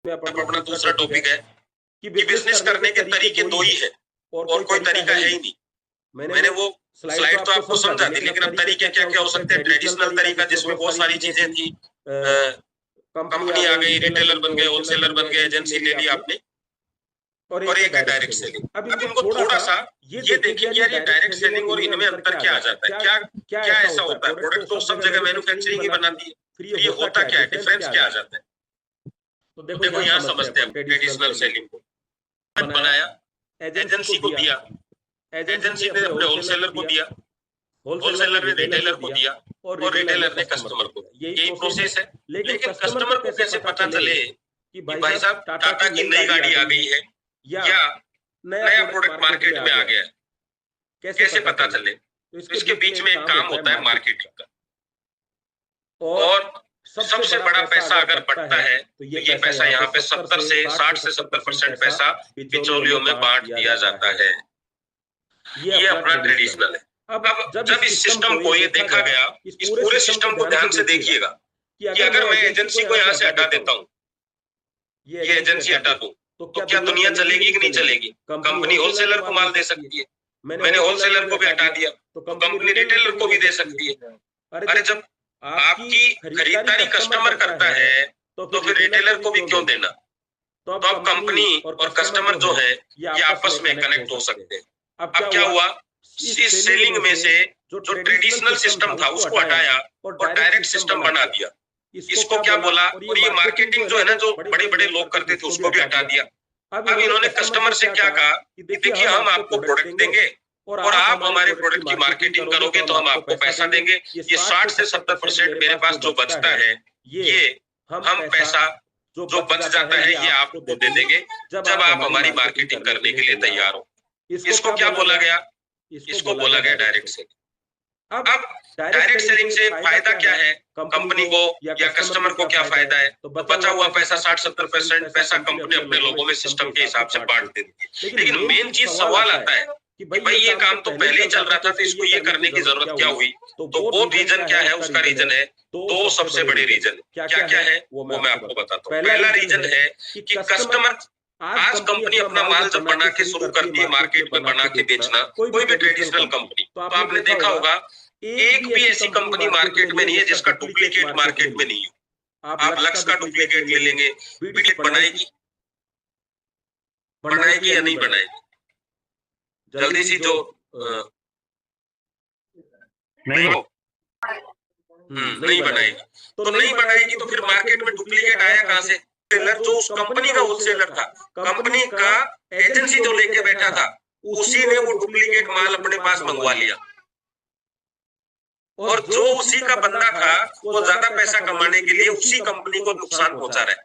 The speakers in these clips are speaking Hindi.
में अपना दूसरा टॉपिक है कि कि बिजनेस करने के तरीके दो ही है और कोई तरीका है ही नहीं। मैंने वो स्लाइड तो आपको समझा दी, लेकिन अब तरीके क्या क्या हो सकते हैं। ट्रेडिशनल तरीका जिसमें बहुत सारी चीजें थी, कंपनी आ गई, रिटेलर बन गए, होलसेलर बन गए, एजेंसी ले ली आपने, और एक है डायरेक्ट सेलिंग। अब इनको थोड़ा सा ये देखिए कि यार ये डायरेक्ट सेलिंग और इनमें अंतर क्या आ जाता है, क्या क्या ऐसा होता है। प्रोडक्ट तो सब जगह मैन्युफैक्चरिंग ही बनाती है, फिर ये होता क्या है, डिफरेंस क्या आ जाता है। तो देखो यहाँ समझते हैं ट्रेडिशनल सेलिंग को। बनाया, एजेंसी को दिया, एजेंसी ने अपने होलसेलर को दिया, होलसेलर ने रिटेलर को दिया और रिटेलर ने कस्टमर को। यही प्रोसेस है। लेकिन कस्टमर को कैसे पता चले कि भाई साहब टाटा की नई गाड़ी आ गई है या नया प्रोडक्ट मार्केट में आ गया है, कैसे पता चले। तो इसके बीच में एक काम होता है मार्केटिंग का, और सबसे बड़ा पैसा अगर बढ़ता है तो ये पैसा यहाँ पे 60 से 70% पैसा बिचौलियों में बांट दिया जाता है। ये अपना ट्रेडिशनल है। अब जब इस सिस्टम को ये देखा गया, इस पूरे सिस्टम को ध्यान से देखिएगा कि अगर मैं एजेंसी को यहाँ से हटा देता हूँ, ये एजेंसी हटा दूं, तो क्या दुनिया चलेगी कि नहीं चलेगी। कंपनी होलसेलर को माल दे सकती है, मैंने होलसेलर को भी हटा दिया तो कंपनी रिटेलर को भी दे सकती है। अरे जब आपकी खरीदारी कस्टमर करता है तो फिर रिटेलर को भी क्यों देना। तो अब कंपनी और कस्टमर जो है ये आपस में कनेक्ट हो सकते हैं। अब क्या हुआ, इस सेलिंग में से जो ट्रेडिशनल सिस्टम था उसको हटाया और डायरेक्ट सिस्टम बना दिया। इसको क्या बोला, और ये मार्केटिंग जो है ना, जो बड़े बड़े लोग करते थे उसको भी हटा दिया। अब इन्होंने कस्टमर से क्या कहा कि देखिए हम आपको प्रोडक्ट देंगे और आप हमारे प्रोडक्ट की मार्केटिंग करोगे तो हम आपको पैसा देंगे। ये 60 से 70% मेरे पास जो बचता है ये हम पैसा जो बच जाता है ये आपको दे देंगे जब आप हमारी मार्केटिंग करने के लिए तैयार हो। इसको क्या बोला गया, इसको बोला गया डायरेक्ट सेलिंग। अब डायरेक्ट सेलिंग से फायदा क्या है कंपनी को या कस्टमर को, क्या फायदा है। तो बचा हुआ पैसा 60-70% पैसा कंपनी अपने लोगों में सिस्टम के हिसाब से बांट देती है। लेकिन मेन चीज सवाल आता है कि भाई ये काम तो पहले ही चल रहा था तो इसको ये करने की जरूरत क्या हुई। तो वो रीजन क्या है, उसका रीजन है दो सबसे बड़े रीजन। क्या क्या है वो मैं आपको बताता हूँ। पहला रीजन है कि कस्टमर, आज कंपनी अपना माल जब बना के शुरू करती है मार्केट में बना के बेचना, कोई भी ट्रेडिशनल कंपनी, तो आपने देखा होगा एक भी ऐसी कंपनी मार्केट में नहीं है जिसका डुप्लीकेट मार्केट में नहीं है। आप लक्स का डुप्लीकेट ले लेंगे, डुप्लीकेट बनाएगी या नहीं बनाएगी। जल्दी सी जो नहीं बनाएगी, तो नहीं बनाएगी तो फिर मार्केट में डुप्लीकेट आया कहां से। होलसेलर जो उस कंपनी का होलसेलर था, कंपनी का एजेंसी जो लेके बैठा था, उसी ने वो डुप्लीकेट माल अपने पास मंगवा लिया, और जो उसी का बंदा था वो ज्यादा पैसा कमाने के लिए उसी कंपनी को नुकसान पहुंचा रहा है।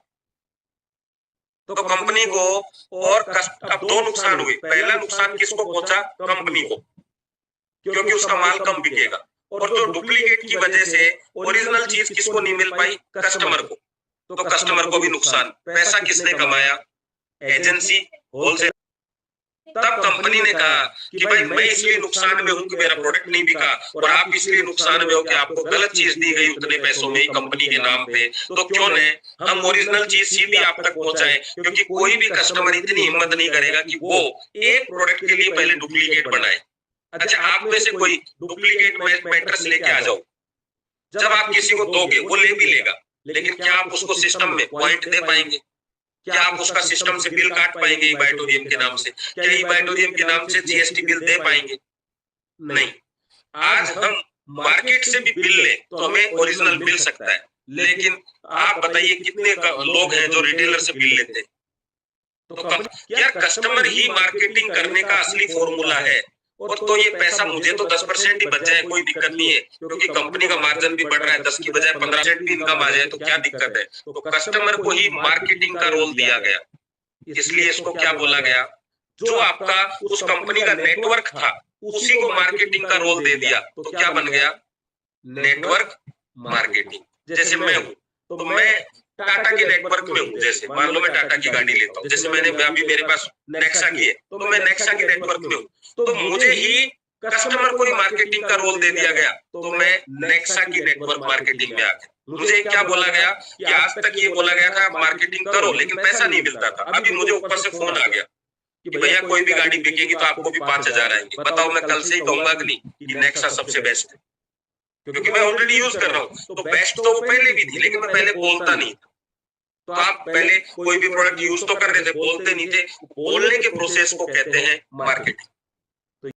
तो कंपनी को और अब दो नुकसान हुए। पहला नुकसान किसको पहुंचा, कंपनी को, क्योंकि उसका माल कम बिकेगा, और जो डुप्लीकेट की वजह से ओरिजिनल चीज किसको नहीं मिल पाई, कस्टमर को। तो कस्टमर को भी नुकसान। पैसा किसने कमाया, एजेंसी, होलसेल। तब कंपनी ने कहा कि भाई मैं इसलिए नुकसान में हूं कि मेरा प्रोडक्ट नहीं बिका, और आप इसलिए नुकसान में हो कि आपको गलत चीज दी गई उतने पैसों में ही कंपनी के नाम पे। तो क्यों न हम ओरिजिनल चीज सीधी आप तक पहुंचाएं, क्योंकि कोई भी कस्टमर इतनी हिम्मत नहीं करेगा कि वो एक प्रोडक्ट के लिए पहले डुप्लीकेट बनाए। अच्छा, आप में से कोई डुप्लीकेट मैट्रेस लेके आ जाओ, जब आप किसी को दोगे वो ले भी लेगा, लेकिन क्या आप उसको सिस्टम में पॉइंट दे पाएंगे, क्या आप उसका सिस्टम से बिल काट पाएंगे इबाइटोरियम के नाम से, क्या इबाइटोरियम के नाम से जीएसटी बिल दे पाएंगे, नहीं। आज हम मार्केट से भी बिल लें तो हमें ओरिजिनल मिल सकता है, लेकिन आप बताइए कितने लोग हैं जो रिटेलर से बिल लेते हैं। तो क्या कस्टमर ही मार्केटिंग करने का असली फॉर्मूला है। और तो ये पैसा मुझे तो 10% ही बच जाए कोई दिक्कत नहीं है, क्योंकि कंपनी का मार्जिन भी बढ़ रहा है, 10 की बजाय 15% भी इनकम आ जाए तो क्या दिक्कत है। तो कस्टमर को ही मार्केटिंग का रोल दिया गया, इसलिए इसको क्या बोला गया, जो आपका उस कंपनी का नेटवर्क था उसी को मार्केटिंग का रोल दे दिया, तो क्या बन गया, नेटवर्क मार्केटिंग। जैसे मैं हूं तो मैं टाटा के नेटवर्क में हूँ। जैसे मान लो मैं टाटा की गाड़ी लेता हूँ, जैसे मैंने अभी मेरे पास नेक्सा की है, तो मैं नेक्सा के नेटवर्क में हूँ, तो मुझे ही कस्टमर को ही मार्केटिंग का रोल दे दिया गया, तो मैं नेक्सा की नेटवर्क मार्केटिंग में आ गया। मुझे क्या बोला गया कि आज तक ये बोला गया था मार्केटिंग करो लेकिन पैसा नहीं मिलता था। अभी मुझे ऊपर से फोन आ गया कि भैया कोई भी गाड़ी बिकेगी तो आपको भी 5,000 आएंगे। बताओ मैं कल से ही कहूंगा कि नहीं कि नेक्सा सबसे बेस्ट है, क्योंकि मैं ऑलरेडी यूज कर रहा हूँ। तो बेस्ट तो वो पहले भी थी लेकिन मैं पहले बोलता नहीं था। तो आप पहले कोई भी प्रोडक्ट यूज तो कर रहे थे, बोलते नहीं थे। बोलने के प्रोसेस को कहते हैं मार्केटिंग।